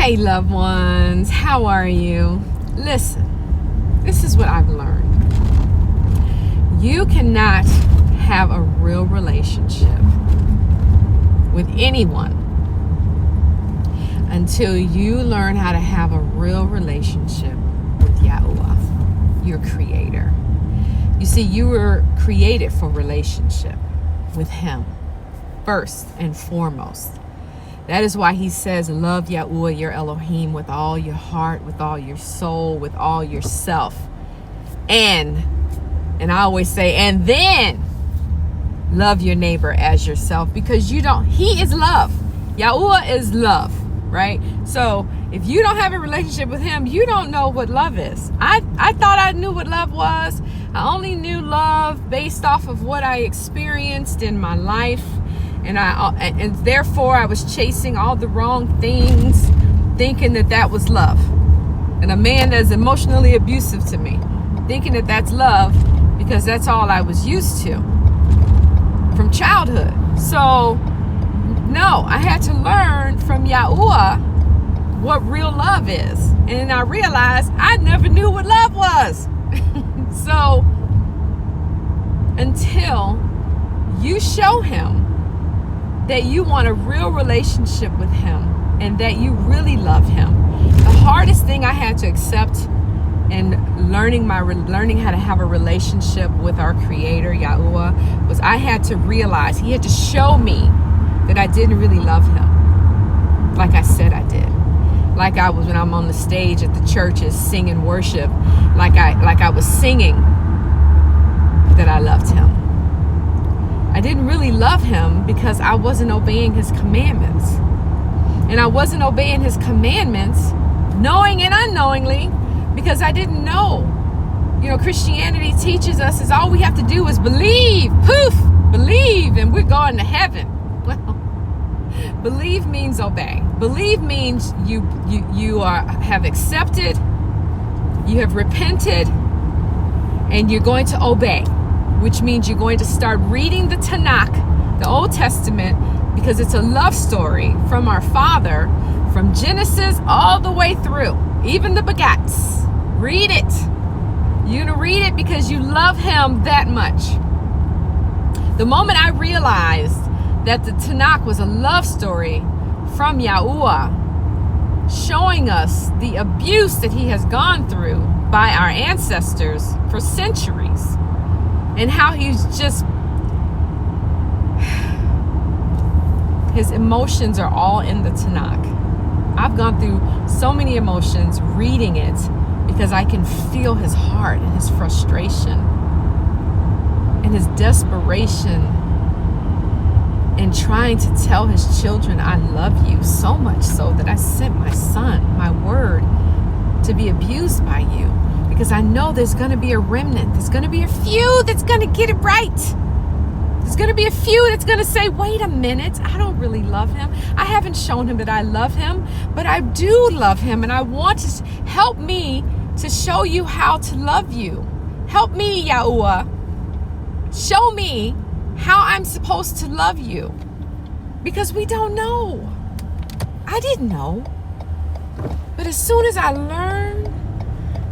Hey loved ones, how are you? Listen, this is what I've learned. You cannot have a real relationship with anyone until you learn how to have a real relationship with Yahuwah, your creator. You see, you were created for relationship with him first and foremost. That is why he says, love Yahuwah, your Elohim, with all your heart, with all your soul, with all yourself. And I always say, and then love your neighbor as yourself, because he is love. Yahuwah is love, right? So if you don't have a relationship with him, you don't know what love is. I thought I knew what love was. I only knew love based off of what I experienced in my life. And therefore I was chasing all the wrong things, thinking that was love. And a man that's emotionally abusive to me, thinking that that's love, because that's all I was used to from childhood. So no, I had to learn from Yahuwah what real love is. And then I realized I never knew what love was. So until you show him that you want a real relationship with him and that you really love him. The hardest thing I had to accept in learning how to have a relationship with our creator, Yahuwah, was I had to realize, he had to show me that I didn't really love him like I said I did. Like I was when I'm on the stage at the churches singing worship, like I was singing that I loved him. I didn't really love him because I wasn't obeying his commandments. And I wasn't obeying his commandments knowing and unknowingly because I didn't know. You know, Christianity teaches us is all we have to do is believe. Poof! Believe and we're going to heaven. Well, believe means obey. Believe means you have accepted, you have repented, and you're going to obey. Which means you're going to start reading the Tanakh, the Old Testament, because it's a love story from our Father, from Genesis all the way through, even the begats. Read it. You're going to read it because you love him that much. The moment I realized that the Tanakh was a love story from Yahuwah, showing us the abuse that he has gone through by our ancestors for centuries, and how he's just, his emotions are all in the Tanakh. I've gone through so many emotions reading it because I can feel his heart and his frustration and his desperation in trying to tell his children, I love you, so much so that I sent my son, my word, to be abused by you. Because I know there's going to be a remnant. There's going to be a few that's going to get it right. There's going to be a few that's going to say, wait a minute, I don't really love him. I haven't shown him that I love him, but I do love him. And I want to help me to show you how to love you. Help me, Yahuwah. Show me how I'm supposed to love you. Because we don't know. I didn't know. But as soon as I learned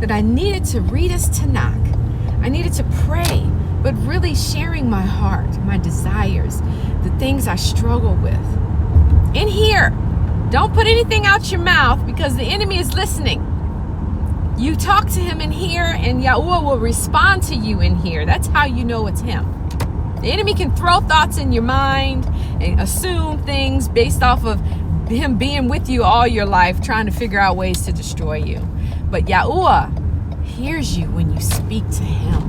that I needed to read his Tanakh, I needed to pray, but really sharing my heart, my desires, the things I struggle with. In here, don't put anything out your mouth because the enemy is listening. You talk to him in here and Yahuwah will respond to you in here. That's how you know it's him. The enemy can throw thoughts in your mind and assume things based off of him being with you all your life, trying to figure out ways to destroy you. But Yahuwah hears you when you speak to him.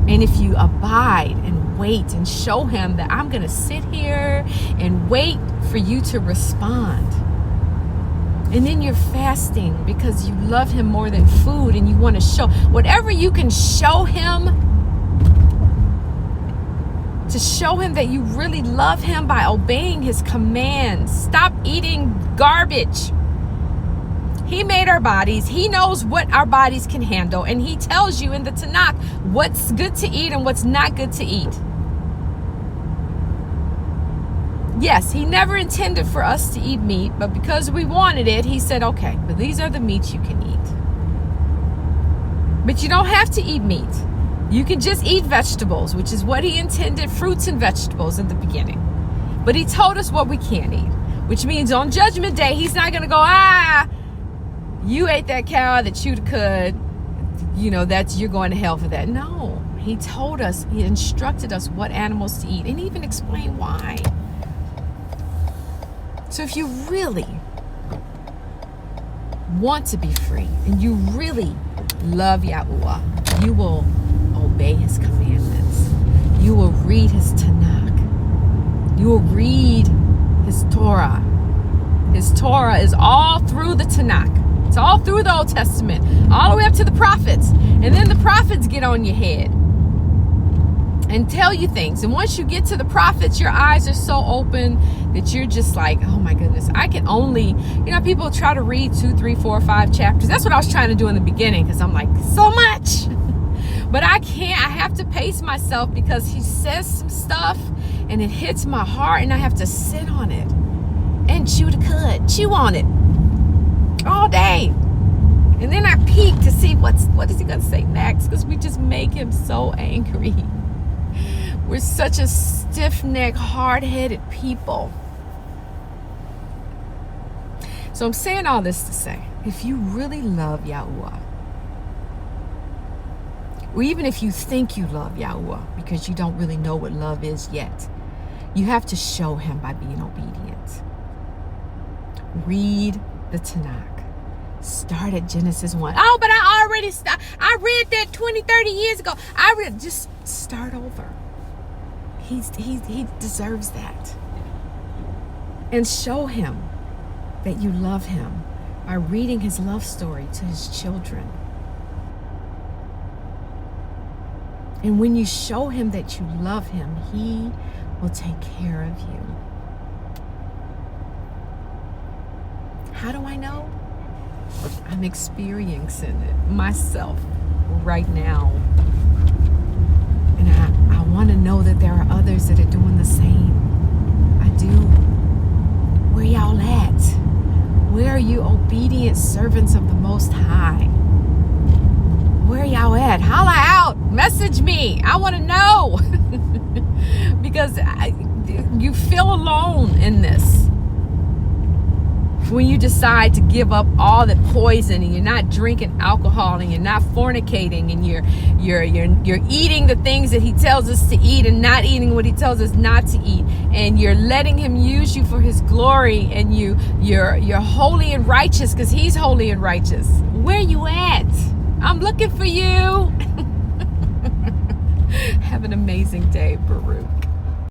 And if you abide and wait and show him that I'm going to sit here and wait for you to respond. And then you're fasting because you love him more than food and you want to show whatever you can show him, to show him that you really love him by obeying his commands. Stop eating garbage. He made our bodies. He knows what our bodies can handle. And he tells you in the Tanakh what's good to eat and what's not good to eat. Yes, he never intended for us to eat meat, but because we wanted it, he said, okay, but these are the meats you can eat. But you don't have to eat meat. You can just eat vegetables, which is what he intended, fruits and vegetables in the beginning. But he told us what we can't eat, which means on Judgment Day, he's not going to go, you ate that cow that you could, that's, you're going to hell for that. No, he told us, he instructed us what animals to eat and even explained why. So if you really want to be free and you really love Yahuwah, you will obey his commandments. You will read his Tanakh. You will read his Torah. His Torah is all through the Tanakh. It's all through the Old Testament, all the way up to the prophets. And then the prophets get on your head and tell you things. And once you get to the prophets, your eyes are so open that you're just like, oh my goodness, I can only, people try to read 2, 3, 4, 5 chapters. That's what I was trying to do in the beginning, because I'm like, so much. But I can't. I have to pace myself because he says some stuff and it hits my heart and I have to sit on it and chew on it all day. And then I peek to see what is he going to say next, because we just make him so angry. We're such a stiff-necked, hard-headed people. So I'm saying all this to say, if you really love Yahuwah, or even if you think you love Yahuwah because you don't really know what love is yet, you have to show him by being obedient. Read the Tanakh. Start at Genesis 1. Oh, but I read that 20, 30 years ago. Just start over. He deserves that. And show him that you love him by reading his love story to his children. And when you show him that you love him, he will take care of you. How do I know? I'm experiencing it myself right now. And I want to know that there are others that are doing the same. I do. Where y'all at? Where are you, obedient servants of the Most High? Where y'all at? Holla out. Message me. I want to know. Because you feel alone in this. When you decide to give up all the poison and you're not drinking alcohol and you're not fornicating and you're eating the things that he tells us to eat and not eating what he tells us not to eat, and you're letting him use you for his glory, and you're holy and righteous because he's holy and righteous. Where you at? I'm looking for you. Have an amazing day, Baruch.